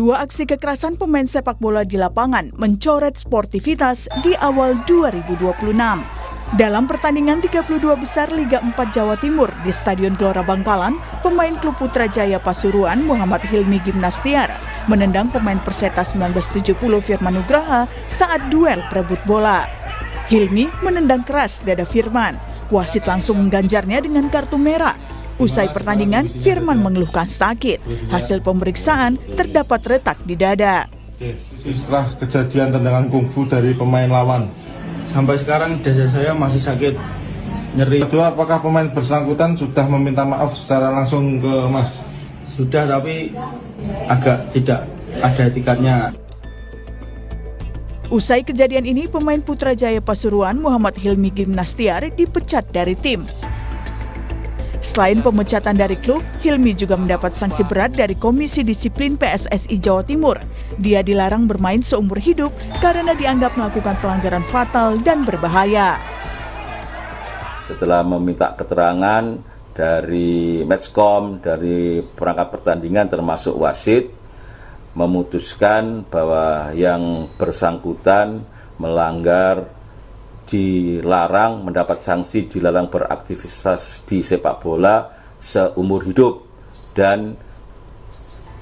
Dua aksi kekerasan pemain sepak bola di lapangan mencoret sportivitas di awal 2026. Dalam pertandingan 32 besar Liga 4 Jawa Timur di Stadion Gelora Bangkalan, pemain klub Putrajaya Pasuruan Muhammad Hilmi Gimnastiar menendang pemain Perseta 1970 Firman Nugraha saat duel perebut bola. Hilmi menendang keras dada Firman. Wasit langsung mengganjarnya dengan kartu merah. Usai pertandingan, Firman mengeluhkan sakit. Hasil pemeriksaan terdapat retak di dada. Setelah kejadian tendangan kungfu dari pemain lawan, sampai sekarang dada saya masih sakit, nyeri. Kedua, apakah pemain bersangkutan sudah meminta maaf secara langsung ke Mas? Sudah, tapi agak tidak ada etikatnya. Usai kejadian ini, pemain Putrajaya Pasuruan Muhammad Hilmi Gimnastiar dipecat dari tim. Selain pemecatan dari klub, Hilmi juga mendapat sanksi berat dari Komisi Disiplin PSSI Jawa Timur. Dia dilarang bermain seumur hidup karena dianggap melakukan pelanggaran fatal dan berbahaya. Setelah meminta keterangan dari Matchcom, dari perangkat pertandingan termasuk wasit, memutuskan bahwa yang bersangkutan melanggar, dilarang, mendapat sanksi dilarang beraktivitas di sepak bola seumur hidup dan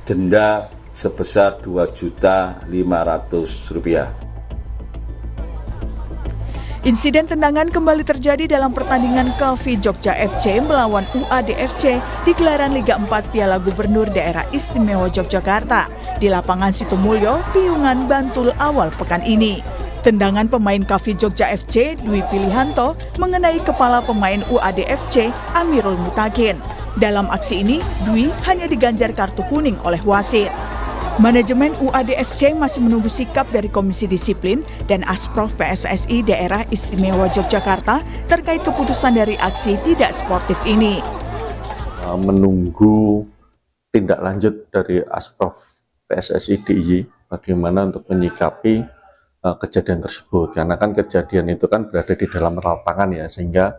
denda sebesar Rp2.500.000. Insiden tendangan kembali terjadi dalam pertandingan KV Jogja FC melawan UAD FC di gelaran Liga 4 Piala Gubernur Daerah Istimewa Yogyakarta di lapangan Situmulyo, Piungan, Bantul awal pekan ini. Tendangan pemain KV Jogja FC Dwi Pilihanto mengenai kepala pemain UAD FC Amirul Mutakin. Dalam aksi ini, Dwi hanya diganjar kartu kuning oleh wasit. Manajemen UAD FC masih menunggu sikap dari Komisi Disiplin dan Asprof PSSI Daerah Istimewa Yogyakarta terkait keputusan dari aksi tidak sportif ini. Menunggu tindak lanjut dari Asprof PSSI DIY bagaimana untuk menyikapi kejadian tersebut, karena kan kejadian itu kan berada di dalam lapangan ya, sehingga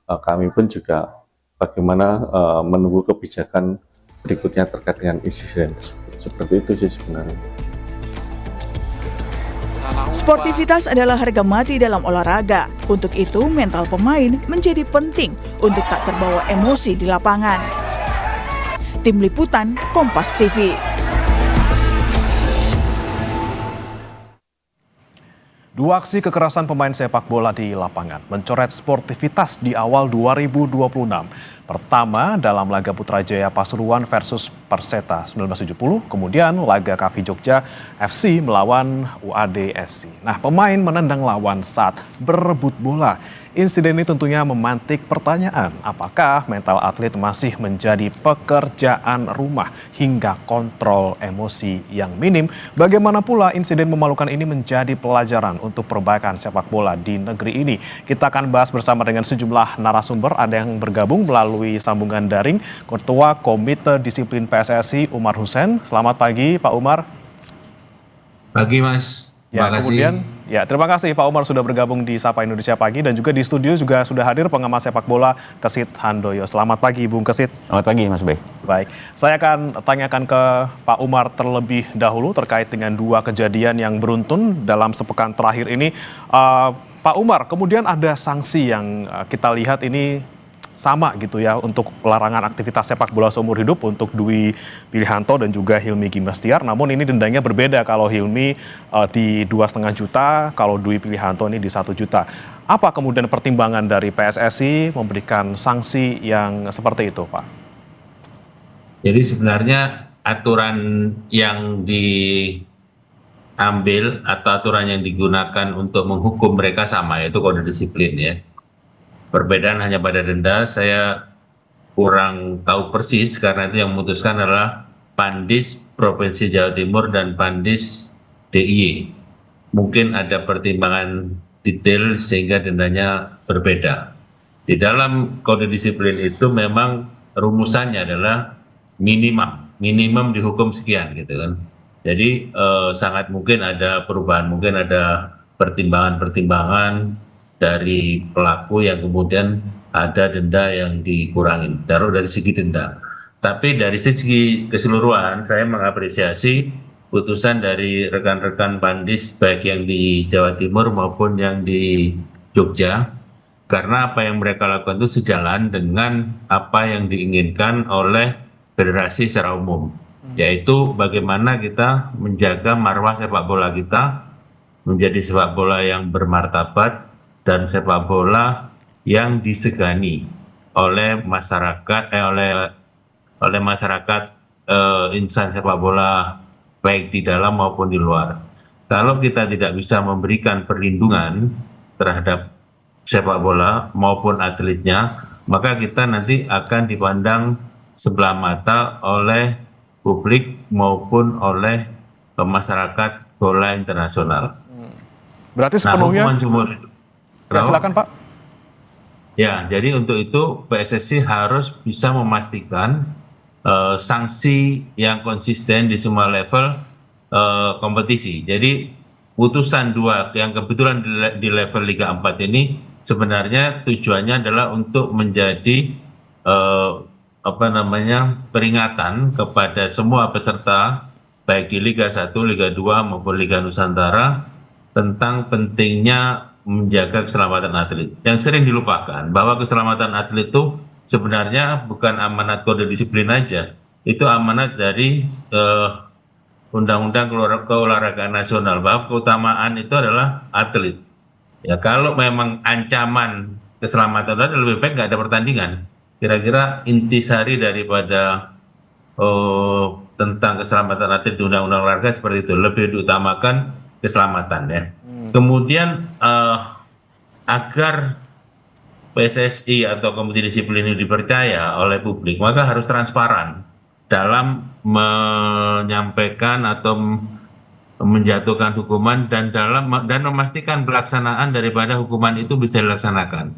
kami pun juga bagaimana menunggu kebijakan berikutnya terkait dengan insiden tersebut. Seperti itu sih sebenarnya. Sportivitas adalah harga mati dalam olahraga. Untuk itu, mental pemain menjadi penting untuk tak terbawa emosi di lapangan. Tim Liputan, Kompas TV. Dua aksi kekerasan pemain sepak bola di lapangan mencoret sportivitas di awal 2026. Pertama dalam laga Putrajaya Pasuruan versus Perseta 1970, kemudian laga KV Jogja FC melawan UAD FC. Nah, pemain menendang lawan saat berebut bola. Insiden ini tentunya memantik pertanyaan, apakah mental atlet masih menjadi pekerjaan rumah hingga kontrol emosi yang minim? Bagaimana pula insiden memalukan ini menjadi pelajaran untuk perbaikan sepak bola di negeri ini? Kita akan bahas bersama dengan sejumlah narasumber. Ada yang bergabung melalui sambungan daring, Ketua Komite Disiplin PSSI Umar Hussein. Selamat pagi Pak Umar. Pagi Mas. Kemudian terima kasih Pak Umar sudah bergabung di Sapa Indonesia Pagi, dan juga di studio juga sudah hadir pengamat sepak bola Kesit Handoyo. Selamat pagi Bung Kesit. Selamat pagi Mas Bay. Baik, saya akan tanyakan ke Pak Umar terlebih dahulu terkait dengan dua kejadian yang beruntun dalam sepekan terakhir ini. Pak Umar, kemudian ada sanksi yang kita lihat ini sama gitu ya untuk pelarangan aktivitas sepak bola seumur hidup untuk Dwi Pilihanto dan juga Hilmi Gimnastiar. Namun ini dendanya berbeda, kalau Hilmi di 2,5 juta, kalau Dwi Pilihanto ini di 1 juta. Apa kemudian pertimbangan dari PSSI memberikan sanksi yang seperti itu, Pak? Jadi sebenarnya aturan yang diambil atau aturan yang digunakan untuk menghukum mereka sama, yaitu kode disiplin ya. Perbedaan hanya pada denda, saya kurang tahu persis karena itu yang memutuskan adalah Pandis Provinsi Jawa Timur dan Pandis DIY. Mungkin ada pertimbangan detail sehingga dendanya berbeda. Di dalam kode disiplin itu memang rumusannya adalah minimum dihukum sekian gitu kan. Jadi sangat mungkin ada perubahan, mungkin ada pertimbangan-pertimbangan dari pelaku yang kemudian ada denda yang dikurangi, taruh dari segi denda. Tapi dari segi keseluruhan saya mengapresiasi putusan dari rekan-rekan Pandis baik yang di Jawa Timur maupun yang di Jogja, karena apa yang mereka lakukan itu sejalan dengan apa yang diinginkan oleh federasi secara umum, yaitu bagaimana kita menjaga marwah sepak bola kita menjadi sepak bola yang bermartabat dan sepak bola yang disegani oleh masyarakat, oleh masyarakat insan sepak bola baik di dalam maupun di luar. Kalau kita tidak bisa memberikan perlindungan terhadap sepak bola maupun atletnya, maka kita nanti akan dipandang sebelah mata oleh publik maupun oleh masyarakat bola internasional. Berarti sepenuhnya. Hukuman seumur Ya, silakan Pak. Ya, jadi untuk itu PSSI harus bisa memastikan sanksi yang konsisten di semua level kompetisi. Jadi putusan 2 yang kebetulan di level Liga 4 ini sebenarnya tujuannya adalah untuk menjadi peringatan kepada semua peserta baik di Liga 1, Liga 2 maupun Liga Nusantara tentang pentingnya menjaga keselamatan atlet. Yang sering dilupakan bahwa keselamatan atlet itu sebenarnya bukan amanat kode disiplin aja, itu amanat dari Undang-Undang Keolahragaan Nasional, bahwa keutamaan itu adalah atlet. Ya, kalau memang ancaman keselamatan itu lebih baik nggak ada pertandingan. Kira-kira intisari daripada tentang keselamatan atlet di Undang-Undang Olahraga seperti itu, lebih diutamakan keselamatan ya. Kemudian agar PSSI atau komite disiplin ini dipercaya oleh publik, maka harus transparan dalam menyampaikan atau menjatuhkan hukuman dan memastikan pelaksanaan daripada hukuman itu bisa dilaksanakan.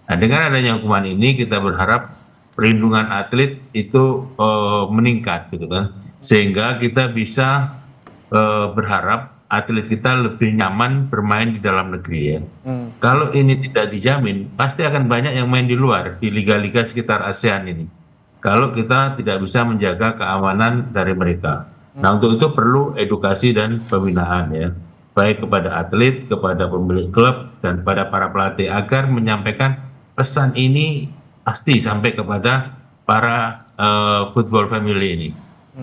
Nah, dengan adanya hukuman ini kita berharap perlindungan atlet itu meningkat gitu kan, sehingga kita bisa berharap atlet kita lebih nyaman bermain di dalam negeri ya. Kalau ini tidak dijamin, pasti akan banyak yang main di luar, di liga-liga sekitar ASEAN ini. Kalau kita tidak bisa menjaga keamanan dari mereka. Nah, untuk itu perlu edukasi dan pembinaan ya, baik kepada atlet, kepada pemilik klub, dan kepada para pelatih agar menyampaikan pesan ini pasti sampai kepada para football family ini.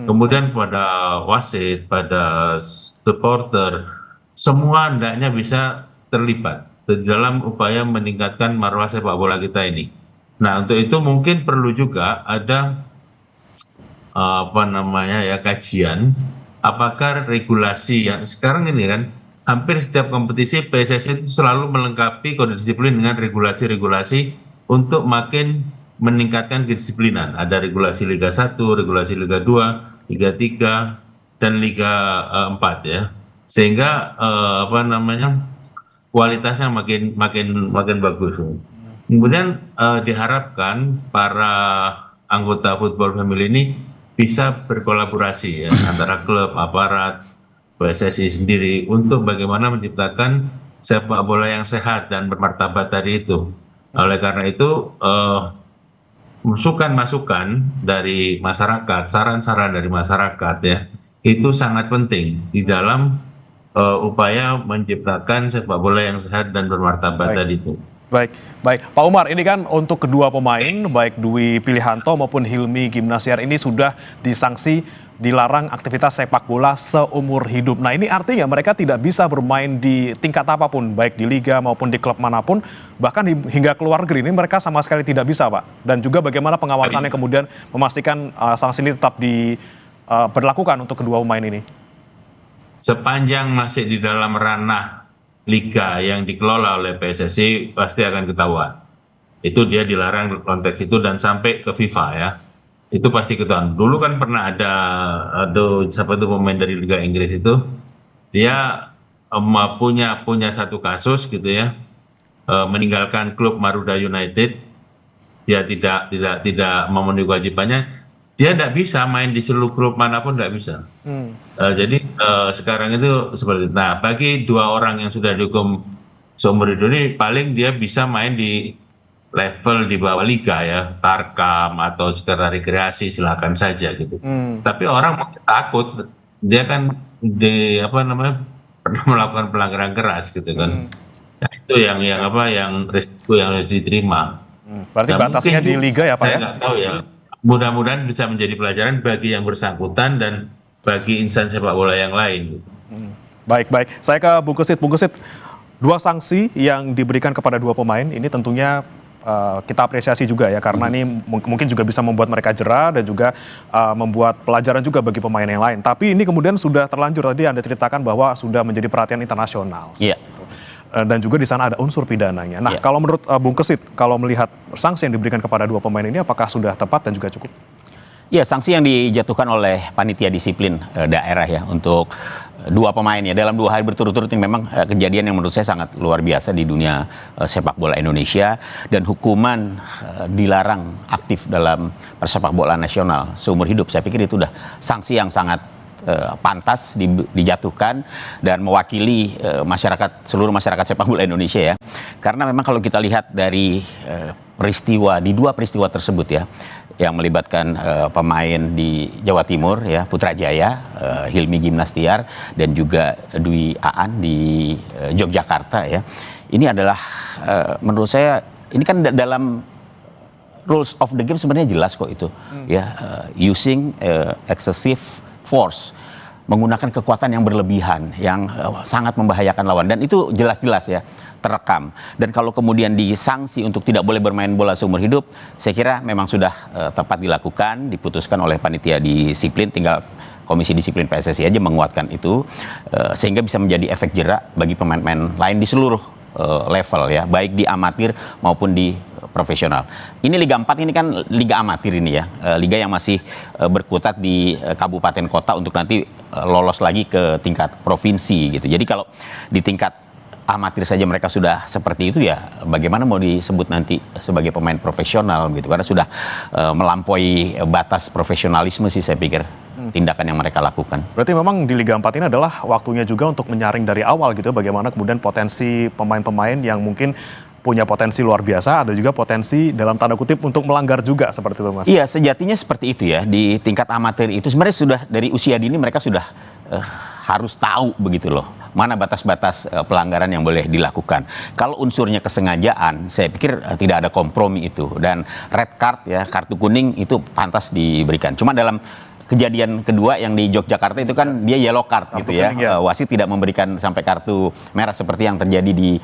Kemudian pada wasit, pada supporter, semua hendaknya bisa terlibat di dalam upaya meningkatkan marwah sepak bola kita ini. Nah, untuk itu mungkin perlu juga ada kajian apakah regulasi yang sekarang ini kan hampir setiap kompetisi PSSI itu selalu melengkapi kode disiplin dengan regulasi-regulasi untuk makin meningkatkan kedisiplinan. Ada regulasi Liga 1, regulasi Liga 2, Liga 3, dan Liga 4 ya. Sehingga kualitasnya makin bagus. Kemudian diharapkan para anggota football family ini bisa berkolaborasi ya, antara klub, aparat, PSSI sendiri untuk bagaimana menciptakan sepak bola yang sehat dan bermartabat tadi itu. Oleh karena itu masukan-masukan dari masyarakat, saran-saran dari masyarakat ya, itu sangat penting di dalam upaya menciptakan sepak bola yang sehat dan bermartabat tadi itu. Baik. Pak Umar, ini kan untuk kedua pemain, baik Dwi Pilihanto maupun Hilmi Gimnasiar ini sudah disanksi dilarang aktivitas sepak bola seumur hidup. Nah, ini artinya mereka tidak bisa bermain di tingkat apapun, baik di liga maupun di klub manapun, bahkan hingga ke luar negeri ini mereka sama sekali tidak bisa, Pak. Dan juga bagaimana pengawasannya kemudian memastikan sanksi ini tetap berlakukan untuk kedua pemain ini? Sepanjang masih di dalam ranah liga yang dikelola oleh PSSI pasti akan ketahuan. Itu dia dilarang konteks itu dan sampai ke FIFA ya. Itu pasti ketahuan. Dulu kan pernah ada siapa itu pemain dari Liga Inggris itu, dia punya satu kasus gitu ya, meninggalkan klub Maruda United, dia tidak memenuhi kewajibannya, dia tidak bisa main di seluruh klub manapun, tidak bisa. Jadi sekarang itu seperti itu. Nah, bagi dua orang yang sudah dihukum seumur hidup ini, paling dia bisa main di level di bawah liga ya, tarkam atau sekedar rekreasi, silakan saja gitu. Tapi orang takut, dia kan pernah melakukan pelanggaran keras gitu kan. Nah, itu yang risiko yang harus diterima. Berarti Nah, batasnya mungkin di liga ya Pak saya ya? nggak tahu ya. Mudah-mudahan bisa menjadi pelajaran bagi yang bersangkutan dan bagi insan sepak bola yang lain. Baik. Saya ke Bung Kesit. Bung Kesit, 2 sanksi yang diberikan kepada 2 pemain ini tentunya kita apresiasi juga ya, karena ini mungkin juga bisa membuat mereka jera dan juga membuat pelajaran juga bagi pemain yang lain. Tapi ini kemudian sudah terlanjur, tadi Anda ceritakan bahwa sudah menjadi perhatian internasional. Iya. Dan juga di sana ada unsur pidananya. Nah, kalau menurut Bung Kesit, kalau melihat sanksi yang diberikan kepada 2 pemain ini, apakah sudah tepat dan juga cukup? Ya, sanksi yang dijatuhkan oleh panitia disiplin daerah ya untuk 2 pemain ya dalam 2 hari berturut-turut ini memang kejadian yang menurut saya sangat luar biasa di dunia sepak bola Indonesia, dan hukuman dilarang aktif dalam persepak bola nasional seumur hidup. Saya pikir itu udah sanksi yang sangat pantas dijatuhkan dan mewakili seluruh masyarakat sepak bola Indonesia ya. Karena memang kalau kita lihat dari di 2 peristiwa tersebut ya, yang melibatkan pemain di Jawa Timur ya, Putrajaya, Hilmi Gimnastiar dan juga Dwi Aan di Yogyakarta ya. Ini adalah menurut saya ini kan dalam rules of the game sebenarnya jelas kok itu ya, using excessive force, menggunakan kekuatan yang berlebihan yang sangat membahayakan lawan, dan itu jelas-jelas ya terekam. Dan kalau kemudian disanksi untuk tidak boleh bermain bola seumur hidup, saya kira memang sudah tepat dilakukan, diputuskan oleh panitia disiplin, tinggal Komisi Disiplin PSSI aja menguatkan itu, sehingga bisa menjadi efek jerak bagi pemain-pemain lain di seluruh level ya, baik di amatir maupun di profesional. Ini Liga 4 ini kan liga amatir ini ya, liga yang masih berkutat di kabupaten kota untuk nanti lolos lagi ke tingkat provinsi gitu. Jadi kalau di tingkat amatir saja mereka sudah seperti itu ya, bagaimana mau disebut nanti sebagai pemain profesional gitu, karena sudah melampaui batas profesionalisme sih saya pikir tindakan yang mereka lakukan. Berarti memang di Liga 4 ini adalah waktunya juga untuk menyaring dari awal gitu, bagaimana kemudian potensi pemain-pemain yang mungkin punya potensi luar biasa, ada juga potensi dalam tanda kutip untuk melanggar juga, seperti itu Mas. Iya, sejatinya seperti itu ya, di tingkat amatir itu sebenarnya sudah dari usia dini mereka sudah harus tahu begitu loh, mana batas-batas pelanggaran yang boleh dilakukan. Kalau unsurnya kesengajaan, saya pikir tidak ada kompromi itu, dan red card ya, kartu kuning itu pantas diberikan. Cuma dalam kejadian kedua yang di Yogyakarta itu kan dia yellow card gitu ya. Wasit tidak memberikan sampai kartu merah seperti yang terjadi di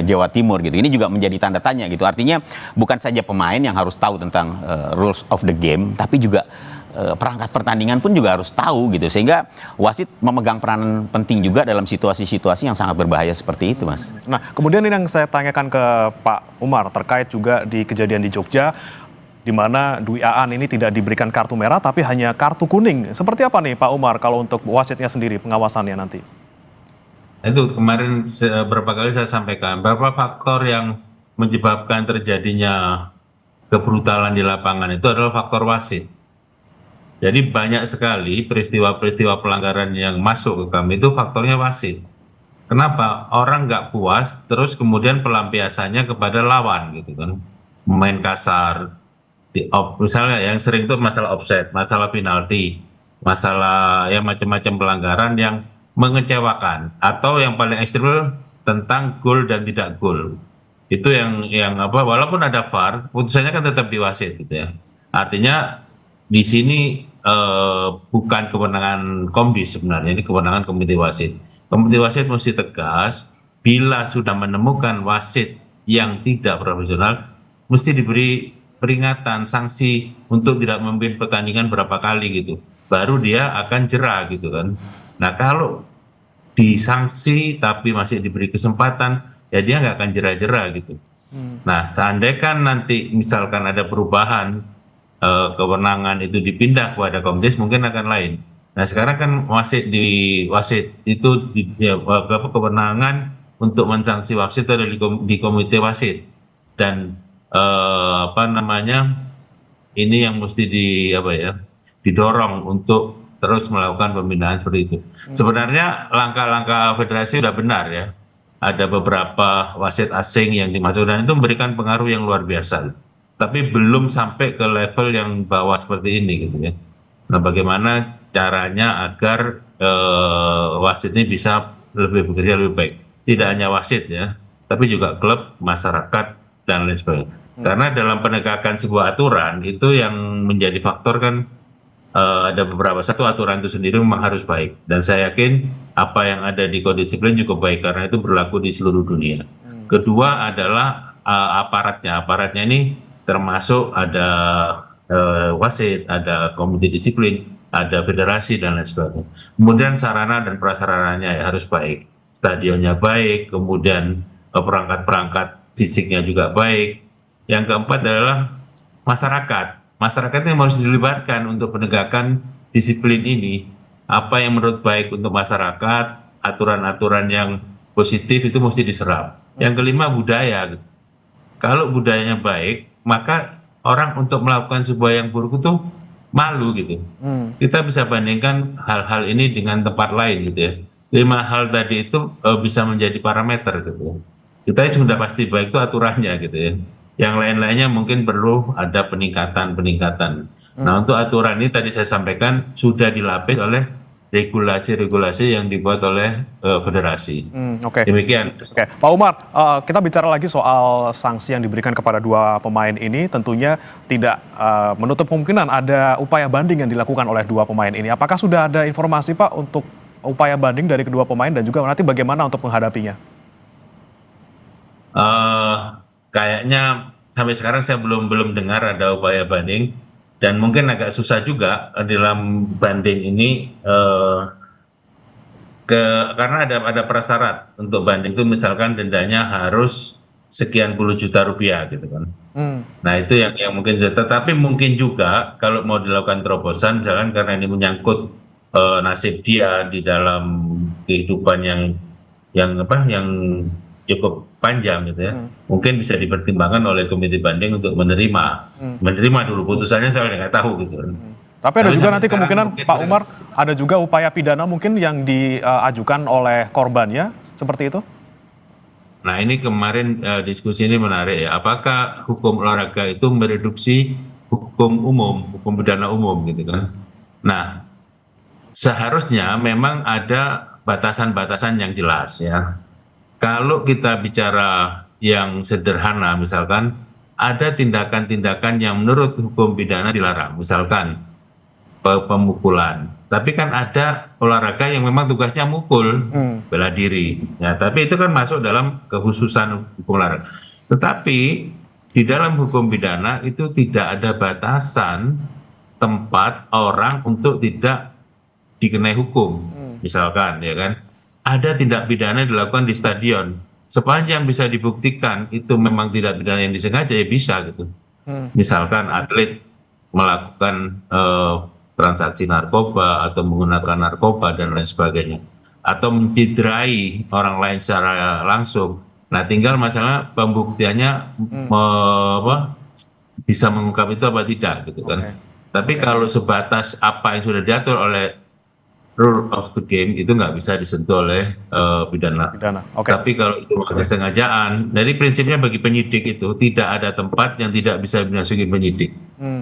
Jawa Timur gitu. Ini juga menjadi tanda tanya gitu. Artinya bukan saja pemain yang harus tahu tentang rules of the game, tapi juga perangkat pertandingan pun juga harus tahu gitu, sehingga wasit memegang peranan penting juga dalam situasi-situasi yang sangat berbahaya seperti itu Mas. Nah, kemudian ini yang saya tanyakan ke Pak Umar terkait juga di kejadian di Jogja, di mana Dwi Aan ini tidak diberikan kartu merah tapi hanya kartu kuning. Seperti apa nih Pak Umar kalau untuk wasitnya sendiri, pengawasannya nanti? Itu kemarin beberapa kali saya sampaikan, beberapa faktor yang menyebabkan terjadinya kebrutalan di lapangan itu adalah faktor wasit. Jadi banyak sekali peristiwa-peristiwa pelanggaran yang masuk ke kami itu faktornya wasit. Kenapa? Orang nggak puas, terus kemudian pelampiasannya kepada lawan gitu kan. Main kasar, misalnya yang sering itu masalah offside, masalah penalti, masalah yang macam-macam pelanggaran yang mengecewakan. Atau yang paling ekstrem tentang gol dan tidak gol. Itu yang walaupun ada VAR, putusannya kan tetap di wasit gitu ya. Artinya di sini bukan kewenangan Komdis sebenarnya, ini kewenangan komite wasit. Komite wasit mesti tegas, bila sudah menemukan wasit yang tidak profesional, mesti diberi peringatan, sanksi untuk tidak memimpin pertandingan berapa kali gitu. Baru dia akan jera gitu kan. Nah kalau disanksi tapi masih diberi kesempatan, ya dia nggak akan jera-jera gitu. Nah seandainya kan nanti misalkan ada perubahan, kewenangan itu dipindah kepada Komdis, mungkin akan lain. Nah sekarang kan wasit itu kewenangan untuk mensanksi wasit itu ada di komite wasit, dan ini yang mesti didorong untuk terus melakukan pembinaan seperti itu. Sebenarnya langkah-langkah federasi sudah benar ya, ada beberapa wasit asing yang dimasukkan, dan itu memberikan pengaruh yang luar biasa. Tapi belum sampai ke level yang bawah seperti ini gitu ya. Nah bagaimana caranya agar wasit ini bisa lebih bekerja lebih baik. Tidak hanya wasit ya, tapi juga klub, masyarakat, dan lain sebagainya. Karena dalam penegakan sebuah aturan itu yang menjadi faktor kan ada beberapa. Satu, aturan itu sendiri memang harus baik, dan saya yakin apa yang ada di kode disiplin cukup baik karena itu berlaku di seluruh dunia. Kedua adalah aparatnya ini termasuk ada wasit, ada komite disiplin, ada federasi, dan lain sebagainya. Kemudian sarana dan prasarananya ya harus baik, stadionnya baik, kemudian perangkat-perangkat fisiknya juga baik. Yang keempat adalah masyarakat yang harus dilibatkan untuk penegakan disiplin ini. Apa yang menurut baik untuk masyarakat, aturan-aturan yang positif itu mesti diserap. Yang kelima, budaya. Kalau budayanya baik, maka orang untuk melakukan sebuah yang buruk itu malu gitu. Kita bisa bandingkan hal-hal ini dengan tempat lain gitu ya. 5 hal tadi itu bisa menjadi parameter gitu. Kita sudah pasti baik itu aturannya gitu ya. Yang lain-lainnya mungkin perlu ada peningkatan. Nah, untuk aturan ini tadi saya sampaikan sudah dilapis oleh regulasi-regulasi yang dibuat oleh federasi. Oke. Demikian. Oke, Pak Umar, kita bicara lagi soal sanksi yang diberikan kepada 2 pemain ini. Tentunya tidak menutup kemungkinan ada upaya banding yang dilakukan oleh 2 pemain ini. Apakah sudah ada informasi, Pak, untuk upaya banding dari kedua pemain dan juga nanti bagaimana untuk menghadapinya? Kayaknya sampai sekarang saya belum dengar ada upaya banding, dan mungkin agak susah juga dalam banding ini karena ada prasyarat untuk banding itu, misalkan dendanya harus sekian puluh juta rupiah gitu kan. Nah itu yang mungkin, tetapi mungkin juga kalau mau dilakukan terobosan, misalkan karena ini menyangkut nasib dia di dalam kehidupan yang cukup panjang gitu ya, mungkin bisa dipertimbangkan oleh komite banding untuk menerima dulu putusannya. Saya nggak tahu gitu. Tapi ada juga nanti kemungkinan Pak Umar, ada juga upaya pidana mungkin yang diajukan oleh korbannya, seperti itu? Nah ini kemarin diskusi ini menarik ya, apakah hukum olahraga itu mereduksi hukum pidana umum gitu kan. Nah seharusnya memang ada batasan-batasan yang jelas ya. Kalau kita bicara yang sederhana, misalkan ada tindakan-tindakan yang menurut hukum pidana dilarang, misalkan pemukulan. Tapi kan ada olahraga yang memang tugasnya mukul, bela diri. Ya, tapi itu kan masuk dalam kekhususan hukum olahraga. Tetapi di dalam hukum pidana itu tidak ada batasan tempat orang untuk tidak dikenai hukum, misalkan, ya kan? Ada tindak pidana dilakukan di stadion, sepanjang bisa dibuktikan itu memang tidak pidana yang disengaja, ya bisa gitu. Misalkan atlet melakukan transaksi narkoba atau menggunakan narkoba dan lain sebagainya, atau menciderai orang lain secara langsung. Nah tinggal masalah pembuktiannya bisa mengungkap itu apa tidak gitu kan. Tapi kalau sebatas apa yang sudah diatur oleh rule of the game itu nggak bisa disentuh oleh pidana. Tapi kalau itu kesengajaan, dari prinsipnya bagi penyidik itu tidak ada tempat yang tidak bisa dimasuki penyidik.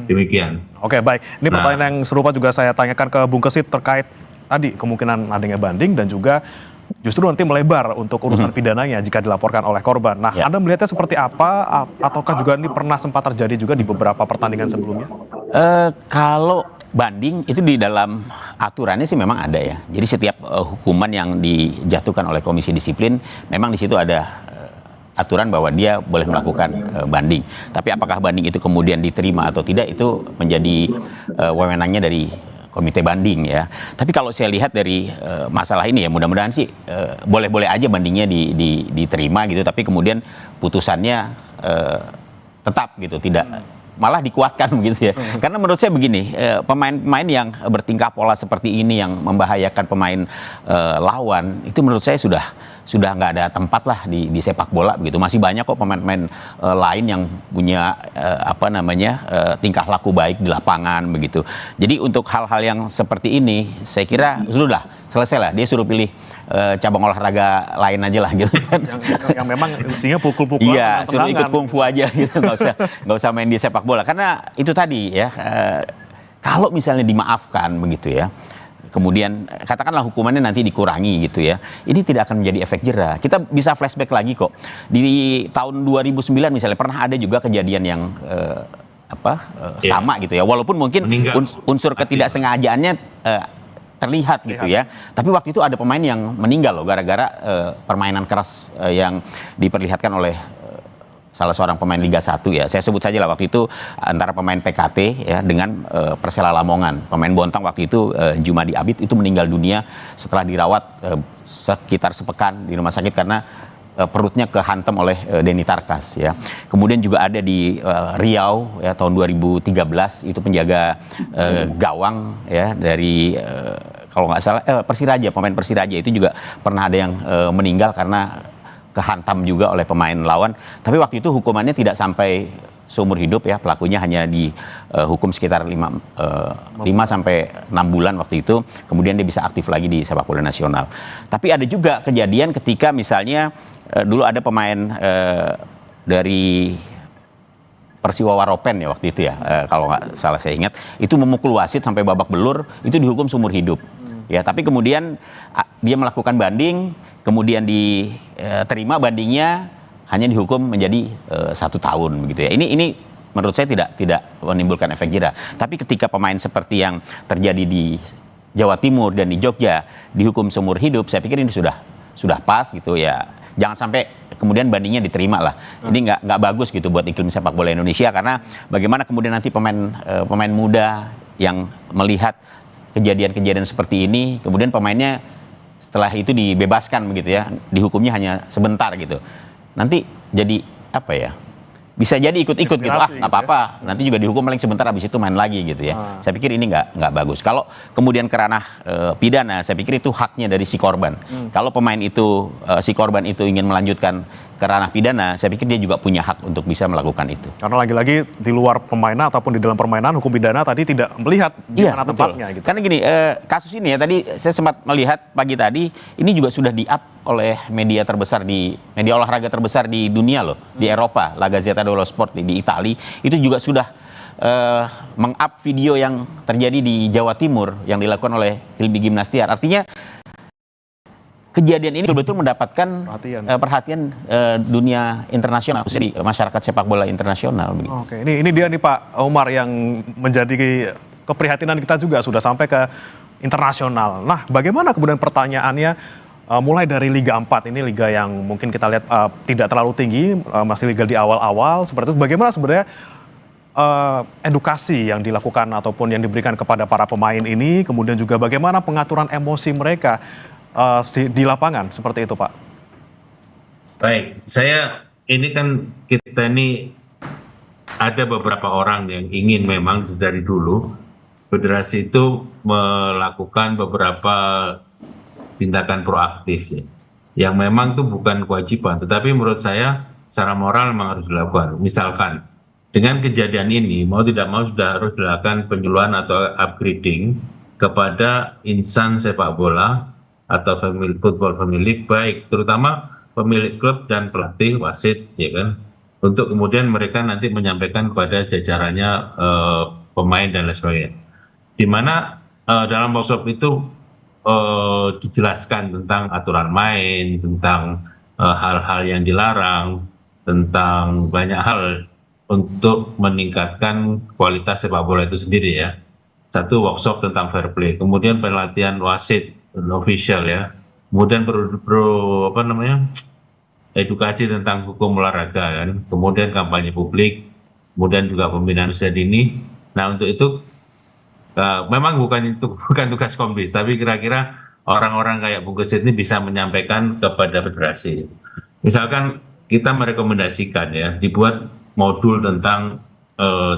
Demikian. Oke, baik. Ini pertanyaan yang serupa juga saya tanyakan ke Bung Kesit terkait tadi kemungkinan adanya banding dan juga justru nanti melebar untuk urusan pidananya jika dilaporkan oleh korban. Nah, Anda melihatnya seperti apa? Ataukah juga ini pernah sempat terjadi juga di beberapa pertandingan sebelumnya? Kalau banding itu di dalam aturannya sih memang ada ya. Jadi setiap hukuman yang dijatuhkan oleh komisi disiplin memang di situ ada aturan bahwa dia boleh melakukan banding. Tapi apakah banding itu kemudian diterima atau tidak itu menjadi wewenangnya dari komite banding ya. Tapi kalau saya lihat dari masalah ini ya mudah-mudahan sih boleh-boleh aja bandingnya diterima gitu. Tapi kemudian putusannya tetap gitu, tidak malah dikuatkan begitu ya. Karena menurut saya begini, pemain-pemain yang bertingkah pola seperti ini yang membahayakan pemain lawan itu menurut saya sudah nggak ada tempat lah di sepak bola begitu. Masih banyak kok pemain-pemain lain yang punya tingkah laku baik di lapangan begitu. Jadi untuk hal-hal yang seperti ini saya kira sudah selesai lah. Dia suruh pilih cabang olahraga lain aja lah gitu kan. Yang memang isinya pukul-pukulan. Iya, suruh ikut kungfu aja gitu, nggak usah main di sepak bola. Karena itu tadi ya, kalau misalnya dimaafkan begitu ya, kemudian katakanlah hukumannya nanti dikurangi gitu ya, ini tidak akan menjadi efek jera. Kita bisa flashback lagi kok, di tahun 2009 misalnya pernah ada juga kejadian yang sama gitu ya, walaupun mungkin unsur ketidaksengajaannya terlihat gitu ya, tapi waktu itu ada pemain yang meninggal loh gara-gara permainan keras yang diperlihatkan oleh salah seorang pemain Liga 1 ya, saya sebut saja lah waktu itu antara pemain PKT ya dengan Persela Lamongan. Pemain Bontang waktu itu Jumadi Abid itu meninggal dunia setelah dirawat sekitar sepekan di rumah sakit karena perutnya kehantam oleh Denny Tarkas ya. Kemudian juga ada di Riau ya tahun 2013 itu penjaga gawang ya dari kalau nggak salah Persiraja, pemain Persiraja itu juga pernah ada yang meninggal karena kehantam juga oleh pemain lawan, tapi waktu itu hukumannya tidak sampai seumur hidup ya, pelakunya hanya dihukum sekitar 5 sampai 6 bulan waktu itu, kemudian dia bisa aktif lagi di sepak bola nasional. Tapi ada juga kejadian ketika misalnya dulu ada pemain dari Persiwa Waropen ya waktu itu ya, kalau nggak salah saya ingat, itu memukul wasit sampai babak belur, itu dihukum seumur hidup. Ya, tapi kemudian dia melakukan banding, kemudian diterima bandingnya, hanya dihukum menjadi 1 tahun begitu ya. Ini menurut saya tidak menimbulkan efek jera. Tapi ketika pemain seperti yang terjadi di Jawa Timur dan di Jogja dihukum seumur hidup, saya pikir ini sudah pas gitu ya. Jangan sampai kemudian bandingnya diterima lah. Ini nggak bagus gitu buat iklim sepak bola Indonesia, karena bagaimana kemudian nanti pemain muda yang melihat kejadian-kejadian seperti ini, kemudian pemainnya setelah itu dibebaskan begitu ya, dihukumnya hanya sebentar gitu. Nanti jadi apa ya? Bisa jadi ikut-ikut gitu, nggak apa-apa. Nanti juga dihukum paling sebentar, habis itu main lagi gitu ya. Saya pikir ini nggak bagus. Kalau kemudian ke ranah pidana, saya pikir itu haknya dari si korban. Kalau pemain itu, si korban itu ingin melanjutkan ke ranah pidana, saya pikir dia juga punya hak untuk bisa melakukan itu. Karena lagi-lagi di luar permainan ataupun di dalam permainan, hukum pidana tadi tidak melihat di mana tempatnya. Gitu. Karena gini, kasus ini ya tadi saya sempat melihat pagi tadi, ini juga sudah di-up oleh media terbesar media olahraga terbesar di dunia loh, di Eropa, La Gazzetta dello Sport di Italia, itu juga sudah meng-up video yang terjadi di Jawa Timur yang dilakukan oleh Hilmi Gimnastiar. Artinya kejadian ini betul-betul mendapatkan perhatian dunia internasional, khususnya di masyarakat sepak bola internasional. Oke, ini dia nih Pak Umar yang menjadi keprihatinan kita juga sudah sampai ke internasional. Nah, bagaimana kemudian pertanyaannya mulai dari Liga 4 ini, liga yang mungkin kita lihat tidak terlalu tinggi, masih liga di awal-awal seperti itu. Bagaimana sebenarnya edukasi yang dilakukan ataupun yang diberikan kepada para pemain ini, kemudian juga bagaimana pengaturan emosi mereka di lapangan seperti itu, Pak? Baik, kita ini ada beberapa orang yang ingin memang dari dulu federasi itu melakukan beberapa tindakan proaktif ya, yang memang itu bukan kewajiban, tetapi menurut saya secara moral memang harus dilakukan. Misalkan dengan kejadian ini mau tidak mau sudah harus dilakukan penyuluhan atau upgrading kepada insan sepak bola atau football family, baik terutama pemilik klub dan pelatih, wasit ya kan, untuk kemudian mereka nanti menyampaikan kepada jajarannya pemain dan lain sebagainya, di mana dalam workshop itu dijelaskan tentang aturan main, tentang hal-hal yang dilarang, tentang banyak hal untuk meningkatkan kualitas sepak bola itu sendiri ya. Satu, workshop tentang fair play, kemudian pelatihan wasit official ya, kemudian edukasi tentang hukum olahraga kan, kemudian kampanye publik, kemudian juga pembinaan usia dini. Nah, untuk itu memang bukan tugas Komdis, tapi kira-kira orang-orang kayak Bung Kesit ini bisa menyampaikan kepada federasi. Misalkan kita merekomendasikan ya, dibuat modul tentang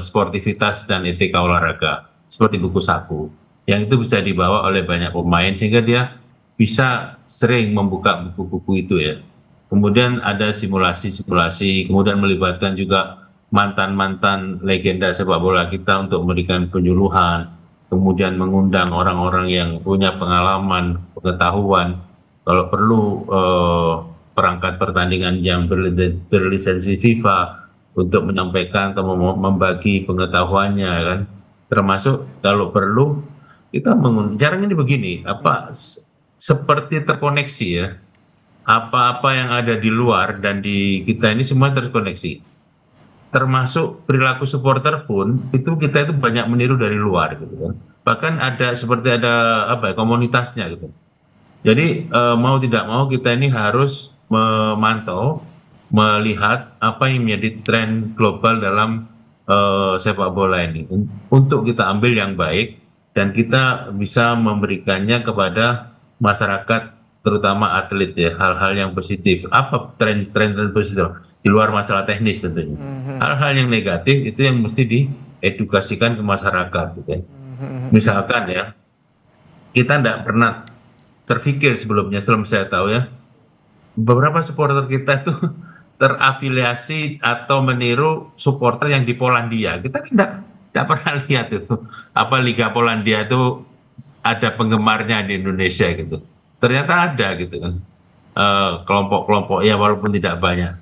sportivitas dan etika olahraga seperti buku saku, yang itu bisa dibawa oleh banyak pemain sehingga dia bisa sering membuka buku-buku itu ya. Kemudian ada simulasi-simulasi, kemudian melibatkan juga mantan-mantan legenda sepak bola kita untuk memberikan penyuluhan, kemudian mengundang orang-orang yang punya pengalaman, pengetahuan, kalau perlu perangkat pertandingan yang berlisensi FIFA untuk menyampaikan atau membagi pengetahuannya kan, termasuk kalau perlu Jarang ini begini, seperti terkoneksi ya. Apa-apa yang ada di luar dan di kita ini semua terkoneksi. Termasuk perilaku supporter pun itu kita itu banyak meniru dari luar gitu kan. Bahkan seperti ada komunitasnya gitu. Jadi mau tidak mau kita ini harus memantau, melihat apa yang menjadi tren global dalam sepak bola ini untuk kita ambil yang baik dan kita bisa memberikannya kepada masyarakat, terutama atlet ya, hal-hal yang positif. Apa tren positif di luar masalah teknis tentunya. Hal-hal yang negatif itu yang mesti diedukasikan ke masyarakat gitu ya. Misalkan ya, kita tidak pernah terpikir sebelumnya, selama saya tahu ya, beberapa supporter kita itu terafiliasi atau meniru supporter yang di Polandia. Kita tidak pernah lihat itu. Apa Liga Polandia itu ada penggemarnya di Indonesia gitu. Ternyata ada gitu kan. Kelompok-kelompok ya walaupun tidak banyak.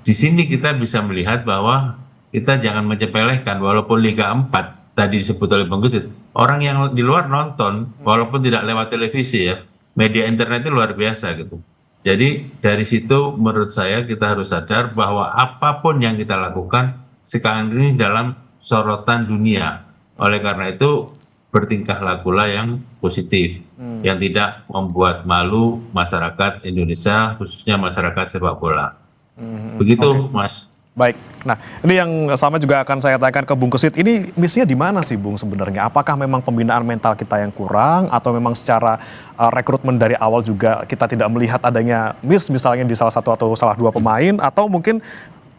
Di sini kita bisa melihat bahwa kita jangan mencepelehkan walaupun Liga 4 tadi disebut oleh Bang Gusit. Orang yang di luar nonton walaupun tidak lewat televisi ya. Media internet itu luar biasa gitu. Jadi dari situ menurut saya kita harus sadar bahwa apapun yang kita lakukan sekarang ini dalam sorotan dunia. Oleh karena itu bertingkah lakulah yang positif, yang tidak membuat malu masyarakat Indonesia, khususnya masyarakat sepak bola. Begitu, Mas. Baik, nah ini yang sama juga akan saya tanyakan ke Bung Kesit. Ini misinya di mana sih Bung sebenarnya? Apakah memang pembinaan mental kita yang kurang atau memang secara rekrutmen dari awal juga kita tidak melihat adanya misalnya di salah satu atau salah dua pemain, atau mungkin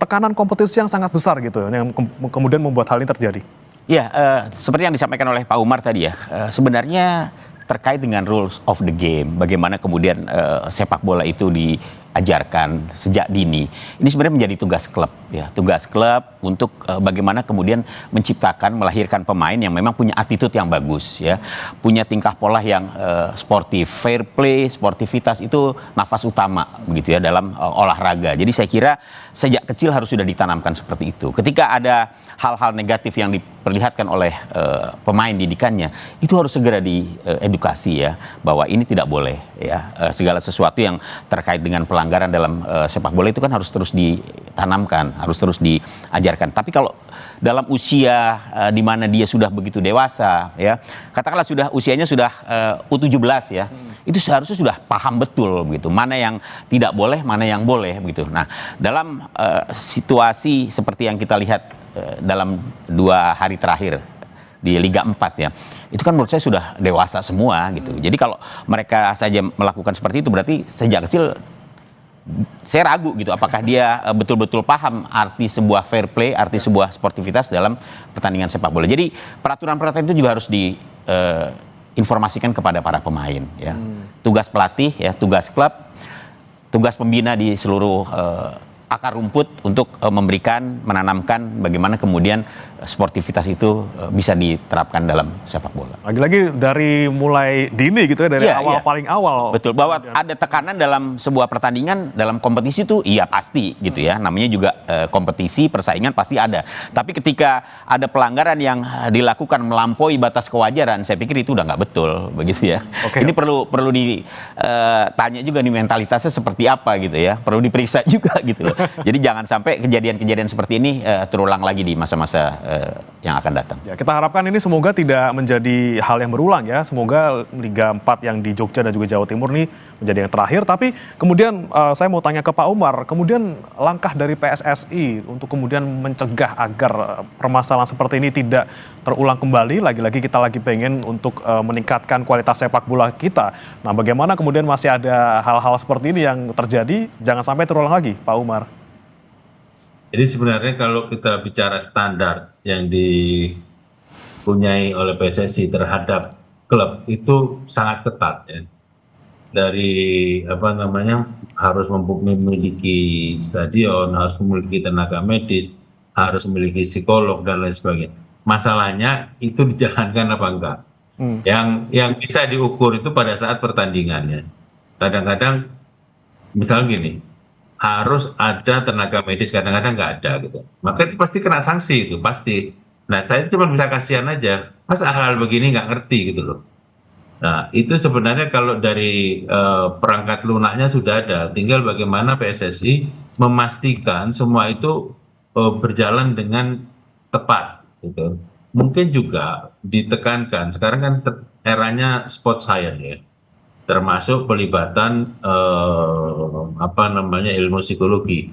tekanan kompetisi yang sangat besar gitu yang kemudian membuat hal ini terjadi? Ya, seperti yang disampaikan oleh Pak Umar tadi ya, sebenarnya terkait dengan rules of the game, bagaimana kemudian sepak bola itu diajarkan sejak dini. Ini sebenarnya menjadi tugas klub ya, tugas klub untuk bagaimana kemudian menciptakan, melahirkan pemain yang memang punya attitude yang bagus ya, punya tingkah pola yang sportif, fair play, sportivitas itu nafas utama begitu ya dalam olahraga. Jadi saya kira sejak kecil harus sudah ditanamkan seperti itu. Ketika ada hal-hal negatif yang diperlihatkan oleh pemain didikannya, itu harus segera diedukasi ya, bahwa ini tidak boleh ya, segala sesuatu yang terkait dengan pelanggaran dalam sepak bola itu kan harus terus ditanamkan, harus terus diajarkan. Tapi kalau dalam usia di mana dia sudah begitu dewasa ya, katakanlah usianya sudah U17 ya, itu seharusnya sudah paham betul begitu, mana yang tidak boleh, mana yang boleh begitu. Nah, dalam situasi seperti yang kita lihat dalam 2 hari terakhir di Liga 4 ya, itu kan menurut saya sudah dewasa semua gitu. Jadi kalau mereka saja melakukan seperti itu, berarti sejak kecil saya ragu gitu apakah dia betul-betul paham arti sebuah fair play, arti sebuah sportivitas dalam pertandingan sepak bola. Jadi peraturan-peraturan itu juga harus diinformasikan kepada para pemain ya. Tugas pelatih ya, tugas klub, tugas pembina di seluruh akar rumput untuk menanamkan bagaimana kemudian sportivitas itu bisa diterapkan dalam sepak bola. Lagi-lagi dari mulai dini gitu ya, dari paling awal. Betul, bahwa ada tekanan dalam sebuah pertandingan, dalam kompetisi itu iya pasti gitu ya. Namanya juga kompetisi, persaingan pasti ada. Tapi ketika ada pelanggaran yang dilakukan melampaui batas kewajaran, saya pikir itu udah nggak betul begitu ya. Ini perlu ditanya juga nih mentalitasnya seperti apa gitu ya. Perlu diperiksa juga gitu loh. Jadi jangan sampai kejadian-kejadian seperti ini terulang lagi di masa-masa yang akan datang. Ya, kita harapkan ini semoga tidak menjadi hal yang berulang ya. Semoga Liga 4 yang di Jogja dan juga Jawa Timur ini menjadi yang terakhir. Tapi kemudian saya mau tanya ke Pak Umar, kemudian langkah dari PSSI untuk kemudian mencegah agar permasalahan seperti ini tidak terulang kembali. Lagi-lagi kita lagi pengen untuk meningkatkan kualitas sepak bola kita. Nah, bagaimana kemudian masih ada hal-hal seperti ini yang terjadi, jangan sampai terulang lagi, Pak Umar? Jadi sebenarnya kalau kita bicara standar yang dipunyai oleh PSSI terhadap klub itu sangat ketat ya. Dari harus memiliki stadion, harus memiliki tenaga medis, harus memiliki psikolog dan lain sebagainya. Masalahnya itu dijalankan apa enggak? Yang bisa diukur itu pada saat pertandingannya. Kadang-kadang misal gini, harus ada tenaga medis, kadang-kadang nggak ada gitu. Maka itu pasti kena sanksi itu, pasti. Nah, saya cuma bisa kasihan aja. Masa hal-hal begini nggak ngerti gitu loh. Nah, itu sebenarnya kalau dari perangkat lunaknya sudah ada, tinggal bagaimana PSSI memastikan semua itu berjalan dengan tepat gitu. Mungkin juga ditekankan, sekarang kan eranya sport science ya, termasuk pelibatan ilmu psikologi.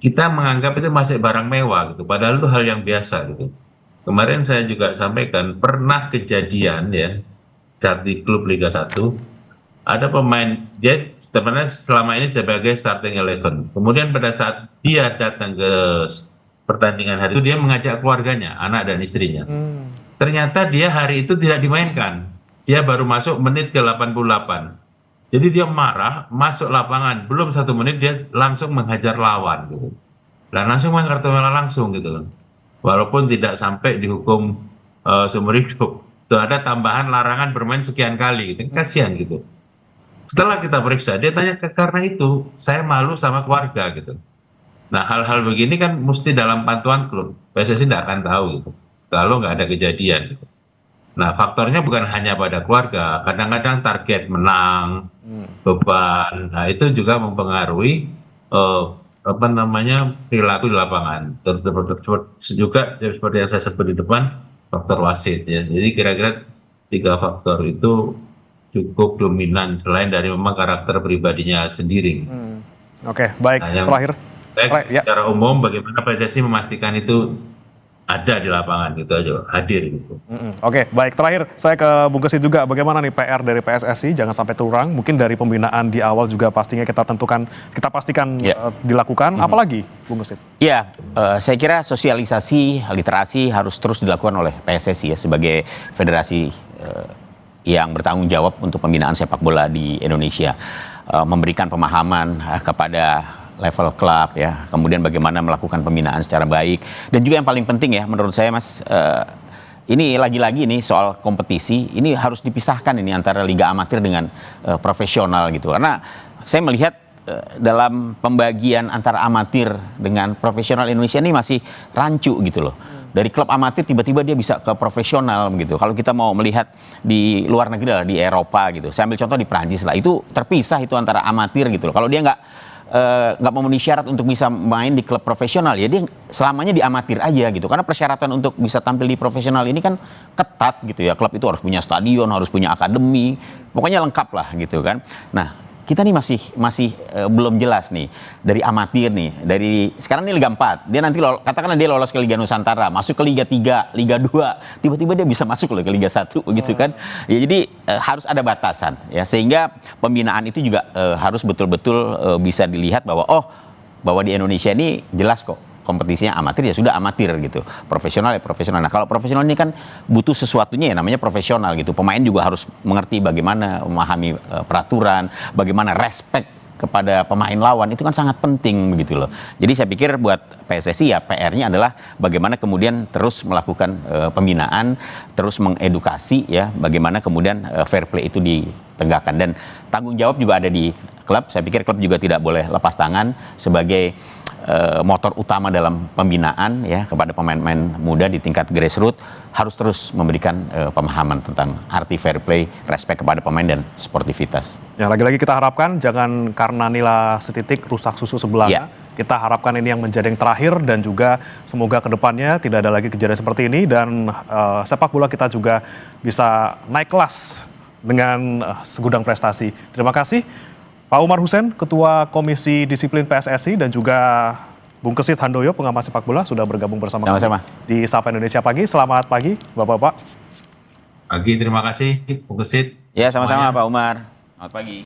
Kita menganggap itu masih barang mewah gitu, padahal itu hal yang biasa gitu. Kemarin saya juga sampaikan pernah kejadian ya, di klub Liga 1 ada pemain, dia sebenarnya selama ini sebagai starting 11, kemudian pada saat dia datang ke pertandingan hari itu dia mengajak keluarganya, anak dan istrinya. Ternyata dia hari itu tidak dimainkan, dia baru masuk menit ke 88. Jadi dia marah, masuk lapangan, belum 1 menit dia langsung menghajar lawan gitu, dan langsung main kartu merah langsung gitu, walaupun tidak sampai dihukum seumur hidup. Tuh ada tambahan larangan bermain sekian kali gitu, kasihan gitu. Setelah kita periksa, dia tanya, karena itu saya malu sama keluarga gitu. Nah, hal-hal begini kan mesti dalam pantauan klub, PSSI tidak akan tahu gitu, kalau nggak ada kejadian gitu. Nah, faktornya bukan hanya pada keluarga, kadang-kadang target menang, beban, nah itu juga mempengaruhi perilaku di lapangan. Juga seperti yang saya sebut di depan, faktor wasit ya. Jadi kira-kira 3 faktor itu cukup dominan selain dari memang karakter pribadinya sendiri. Oke, baik. Nah, Terakhir. Secara umum bagaimana PSSI memastikan itu ada di lapangan gitu aja, hadir gitu. Oke, baik. Terakhir, saya ke Bung Kesit juga. Bagaimana nih PR dari PSSI? Jangan sampai kurang. Mungkin dari pembinaan di awal juga pastinya kita pastikan dilakukan. Apalagi, Bung Kesit? Ya, saya kira sosialisasi, literasi harus terus dilakukan oleh PSSI ya sebagai federasi yang bertanggung jawab untuk pembinaan sepak bola di Indonesia. Memberikan pemahaman kepada level klub ya, kemudian bagaimana melakukan pembinaan secara baik, dan juga yang paling penting ya menurut saya Mas, ini lagi-lagi nih soal kompetisi ini harus dipisahkan ini antara liga amatir dengan profesional gitu, karena saya melihat dalam pembagian antara amatir dengan profesional Indonesia ini masih rancu gitu loh. Dari klub amatir tiba-tiba dia bisa ke profesional gitu. Kalau kita mau melihat di luar negeri lah, di Eropa gitu, saya ambil contoh di Prancis lah, itu terpisah itu antara amatir gitu loh. Kalau dia nggak memenuhi syarat untuk bisa main di klub profesional, ya dia selamanya di amatir aja gitu, karena persyaratan untuk bisa tampil di profesional ini kan ketat gitu ya. Klub itu harus punya stadion, harus punya akademi, pokoknya lengkap lah gitu kan. Nah, kita nih masih belum jelas nih dari amatir nih, dari sekarang ini Liga 4, dia nanti katakanlah dia lolos ke Liga Nusantara, masuk ke Liga 3, Liga 2, tiba-tiba dia bisa masuk loh ke Liga 1 begitu kan. Ya, jadi harus ada batasan ya, sehingga pembinaan itu juga harus betul-betul bisa dilihat bahwa di Indonesia ini jelas kok kompetisinya amatir, ya sudah amatir gitu, profesional ya profesional. Nah, kalau profesional ini kan butuh sesuatunya ya namanya profesional gitu. Pemain juga harus mengerti bagaimana memahami peraturan, bagaimana respect kepada pemain lawan, itu kan sangat penting begitu loh. Jadi saya pikir buat PSSI ya PR-nya adalah bagaimana kemudian terus melakukan pembinaan, terus mengedukasi ya, bagaimana kemudian fair play itu ditegakkan, dan tanggung jawab juga ada di klub. Saya pikir klub juga tidak boleh lepas tangan sebagai motor utama dalam pembinaan ya kepada pemain-pemain muda di tingkat grassroots, harus terus memberikan pemahaman tentang arti fair play, respect kepada pemain dan sportivitas. Ya, lagi-lagi kita harapkan jangan karena nila setitik rusak susu sebelahnya. Kita harapkan ini yang menjadi yang terakhir, dan juga semoga kedepannya tidak ada lagi kejadian seperti ini, dan sepak bola kita juga bisa naik kelas dengan segudang prestasi. Terima kasih Pak Umar Hussein, Ketua Komisi Disiplin PSSI, dan juga Bung Kesit Handoyo, pengamat sepak bola, sudah bergabung bersama kami di Sapa Indonesia Pagi. Selamat pagi, Bapak-Bapak. Pagi, terima kasih Bung Kesit. Ya, sama-sama Pak Umar. Selamat pagi.